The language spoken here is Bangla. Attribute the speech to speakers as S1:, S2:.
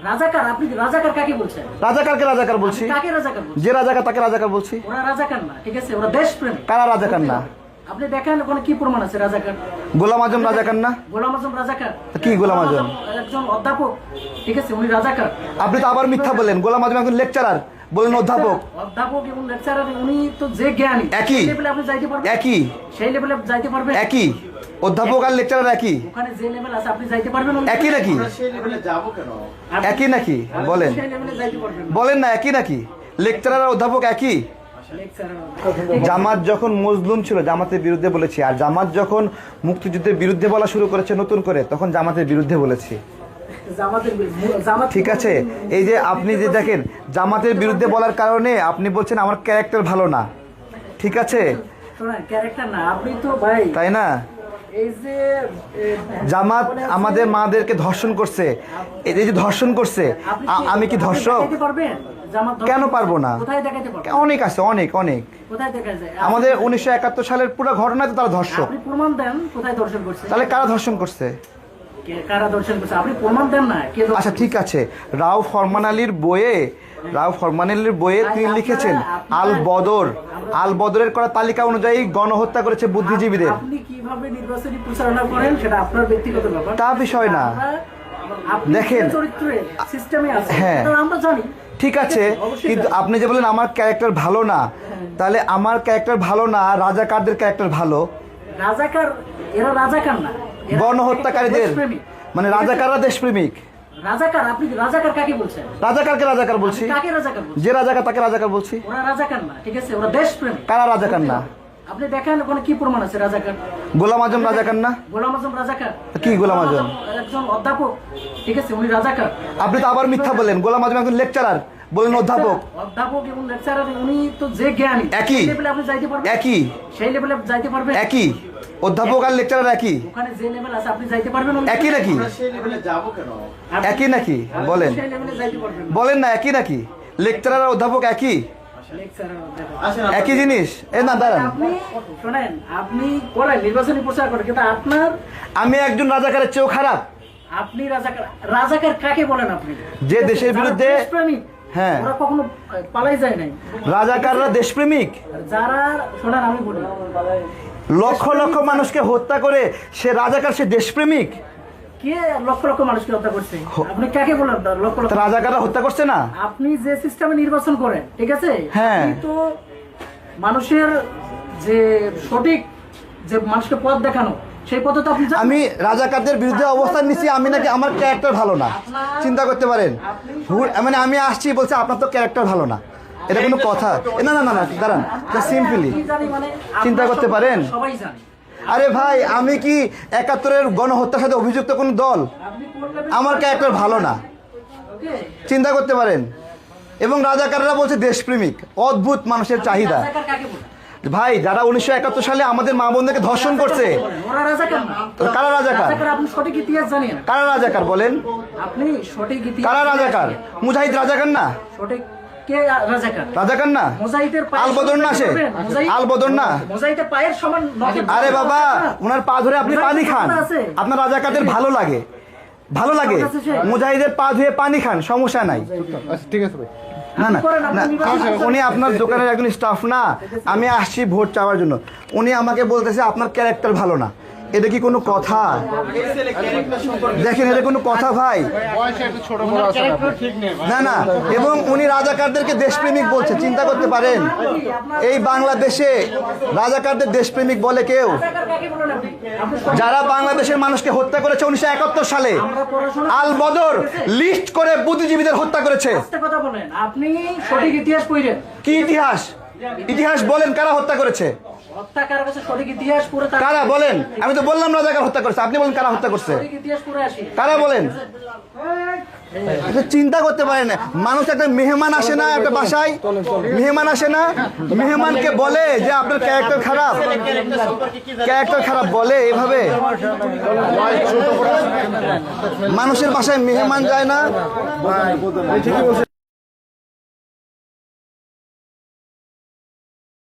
S1: রাজাকার, আপনি রাজাকার কাকে বলছেন?
S2: রাজাকারকে রাজাকার বলছি।
S1: কাকে রাজাকার বলছেন?
S2: যে রাজাকার তাকে রাজাকার বলছি।
S1: ওরা রাজাকার না, ঠিক আছে? ওরা দেশপ্রেমী।
S2: কারা রাজাকার না?
S1: আপনি দেখেন ওখানে কি প্রমাণ আছে রাজাকার?
S2: গোলাম আজম রাজাকার না?
S1: গোলাম আজম রাজাকার?
S2: কি গোলাম আজম?
S1: একজন অধ্যাপক, ঠিক আছে, উনি রাজাকার।
S2: আপনি তো আবার মিথ্যা বললেন। গোলাম আজম একজন লেকচারার, বলেন অধ্যাপক।
S1: অধ্যাপক এবং লেকচারার, উনি তো যে জ্ঞানী,
S2: একই
S1: লেভেলে আপনি যাইতে পারবেন।
S2: একই
S1: সেই লেভেলে যাইতে পারবেন।
S2: একই অধ্যাপক আর লেকচারার একই।
S1: ওখানে যে লেভেল আছে আপনি যাইতে পারবেন।
S2: একই নাকি?
S3: সেই লেভেলে যাবো কেন?
S2: একই নাকি? বলেন,
S1: সেই লেভেলে যাইতে পারবেন।
S2: বলেন না একই নাকি? লেকচারার আর অধ্যাপক একই।
S1: লেকচারার
S2: জামাত যখন মজলুম ছিল জামাতের বিরুদ্ধে বলেছি, আর জামাত যখন মুক্তিযুদ্ধের বিরুদ্ধে বলা শুরু করেছে নতুন করে তখন জামাতের বিরুদ্ধে বলেছি। ঠিক আছে, এই যে আপনি যে দেখেন জামাতের বিরুদ্ধে বলার কারণে আপনি বলছেন আমার ক্যারেক্টার ভালো না, ঠিক আছে?
S1: ক্যারেক্টার না, আপনি তো ভাই,
S2: তাই না?
S1: এই যে
S2: জামাত আমাদের মাদেরকে ধর্ষণ করছে, এই যে ধর্ষণ করছে, আমি কি ধর্ষক? কেন পারবো না? অনেক আছে, অনেক অনেক। আমাদের 1971 সালের পুরো ঘটনায় তো তারা ধর্ষক।
S1: আপনি প্রমাণ দেন কোথায় দর্শন করছে।
S2: তাহলে কারা ধর্ষণ করছে?
S1: কারা দর্শন করছে আপনি প্রমাণ দেন না।
S2: আচ্ছা ঠিক আছে, রাউফ ফরমান আলীর বইয়ে তিনি লিখেছেন আল বদরের করা তালিকা অনুযায়ী গণহত্যা করেছে বুদ্ধিজীবীদের।
S1: আপনি কিভাবে নির্বাচনী প্রচারণা করেন সেটা আপনার ব্যক্তিগত ব্যাপার,
S2: তা বিষয় না। দেখেন
S1: চরিত্রে সিস্টেমে আছে,
S2: হ্যাঁ
S1: আমরা জানি,
S2: ঠিক আছে, কিন্তু আপনি যে বলেন আমার ক্যারেক্টার ভালো না, তাহলে আমার ক্যারেক্টার ভালো না, রাজাকারদের ক্যারেক্টার ভালো।
S1: রাজাকার, এরা রাজাকার না,
S2: গণহত্যাকারীদের মানে রাজাকাররা দেশপ্রেমিক।
S1: রাজাকার, আপনি রাজাকার কাকে বলছেন?
S2: রাজাকারকে রাজাকার বলছি।
S1: কাকে রাজাকার বলছেন?
S2: যে রাজাকার তাকে রাজাকার বলছি।
S1: ওরা রাজাকার না, ঠিক আছে, ওরা দেশপ্রেমিক।
S2: কারা রাজাকার না?
S1: আপনি দেখেন ওখানে কি প্রমাণ আছে রাজাকার?
S2: গোলাম আজম রাজাকার না?
S1: গোলাম আজম রাজাকার?
S2: কি গোলাম আজম?
S1: একজন অধ্যাপক, ঠিক আছে, উনি রাজাকার।
S2: আপনি তো আবার মিথ্যা বললেন। গোলাম আজম একজন লেকচারার, বলেন অধ্যাপক।
S1: অধ্যাপক এবং লেকচারার, উনি তো যে জ্ঞানী,
S2: একই
S1: লেভেলে আপনি যাইতে পারবেন।
S2: একই
S1: সেই লেভেলে যাইতে পারবেন।
S2: একই অধ্যাপক আর লেকচারার একই।
S1: ওখানে যে লেভেল আছে আপনি যাইতে পারবেন।
S2: একই নাকি?
S3: সেই লেভেলে যাবো কেন?
S2: একই নাকি? বলেন,
S1: সেই লেভেলে যাইতে পারবেন।
S2: বলেন না একই নাকি? লেকচারার আর অধ্যাপক একই,
S1: লেকচারার,
S2: একই জিনিস। এ না দাঁড়ান,
S1: আপনি শোনেন, আপনি করেন নির্বাচনী প্রচার করেন, কিন্তু আপনার,
S2: আমি একজন রাজাকারের চেয়েও খারাপ।
S1: আপনি রাজাকার, রাজাকার কাকে বলেন আপনি?
S2: যে দেশের বিরুদ্ধে,
S1: দেশপ্রেমিক,
S2: হ্যাঁ,
S1: ওরা কখনো পালাই যায় নাই।
S2: রাজাকাররা দেশপ্রেমিক।
S1: যারা, শোনেন আমি বলি,
S2: লক্ষ লক্ষ মানুষকে হত্যা করে সে রাজাকার, সে দেশপ্রেমিক।
S1: কে লক্ষ লক্ষ মানুষকে হত্যা করছে? আপনি কাকে বলেন লক্ষ লক্ষ?
S2: রাজাকাররা হত্যা করছে না?
S1: আপনি যে সিস্টেমে নির্বাচন করেন, ঠিক আছে,
S2: হ্যাঁ,
S1: আপনি তো মানুষের যে সঠিক, যে মানুষকে পথ দেখানো, সেই পথে তো আপনি যান। আমি
S2: রাজাকারদের বিরুদ্ধে অবস্থান নিচ্ছি, আমি নাকি আমার ক্যারেক্টার ভালো না? চিন্তা করতে পারেন। মানে আমি আসছি বলছে আপনার তো ক্যারেক্টার ভালো না, এটা কোনো কথা? না না না না, দাঁড়ান, সিম্পলি চিন্তা করতে পারেন।
S1: সবাই জানে।
S2: আরে ভাই, আমি কি 71-এর গণহত্যার সাথে অভিযুক্ত কোন দল? আমার ক্যারেক্টার ভালো না, চিন্তা করতে পারেন। এবং রাজাকাররা বলছে দেশপ্রেমিক। অদ্ভুত মানুষের চাহিদা ভাই। যারা 1971 সালে আমাদের মা বোনদেরকে ধর্ষণ করছে, কারা রাজাকার?
S1: আপনি সঠিক ইতিহাস জানেন?
S2: কারা রাজাকার বলেন?
S1: আপনি সঠিক ইতিহাস,
S2: কারা রাজাকার? মুজাহিদ রাজাকার না?
S1: সঠিক কে রাজাকার?
S2: রাজাকার না?
S1: মুজাহিদের
S2: আল বদর না? সে আল বদর না?
S1: মুজাহিদের পায়ের সমান।
S2: আরে বাবা, ওনার পা ধরে আপনি পানি খান, আপনার রাজাকারদের ভালো লাগে, ভালো লাগে। মুজাহিদের পা ধুয়ে পানি খান, সমস্যা নাই।
S3: ঠিক আছে ভাই।
S2: না না না, উনি আপনার দোকানের একজন স্টাফ না, আমি আসছি ভোট চাওয়ার জন্য। উনি আমাকে বলতেছে আপনার ক্যারেক্টার ভালো না। এটা কি কোনো কথা? দেখেন, এটা কোনো কথা ভাই? না না, এবং উনি রাজাকারদেরকে দেশপ্রেমিক বলছে, চিন্তা করতে পারেন? এই বাংলাদেশে রাজাকারদের দেশপ্রেমিক বলে কেউ? যারা বাংলাদেশের মানুষকে হত্যা করেছে 1971 সালে, আল বদর লিস্ট করে বুদ্ধিজীবীদের হত্যা করেছে।
S1: আপনি সঠিক ইতিহাস পড়েন। কি
S2: ইতিহাস? ইতিহাস বলেন, কারা হত্যা করেছে? কারা বলেন? আমি তো বললাম রাজাকার হত্যা করেছে, আপনি বলেন কারা হত্যা করছে? কারা বলেন? চিন্তা করতে পারেন না। মানুষ একটা মেহমান আসে না একটা বাসায়, মেহমান আসে না, মেহমানকে বলে যে আপনার ক্যারেক্টার খারাপ, ক্যারেক্টার খারাপ বলে এভাবে? মানুষের বাসায় মেহমান যায় না?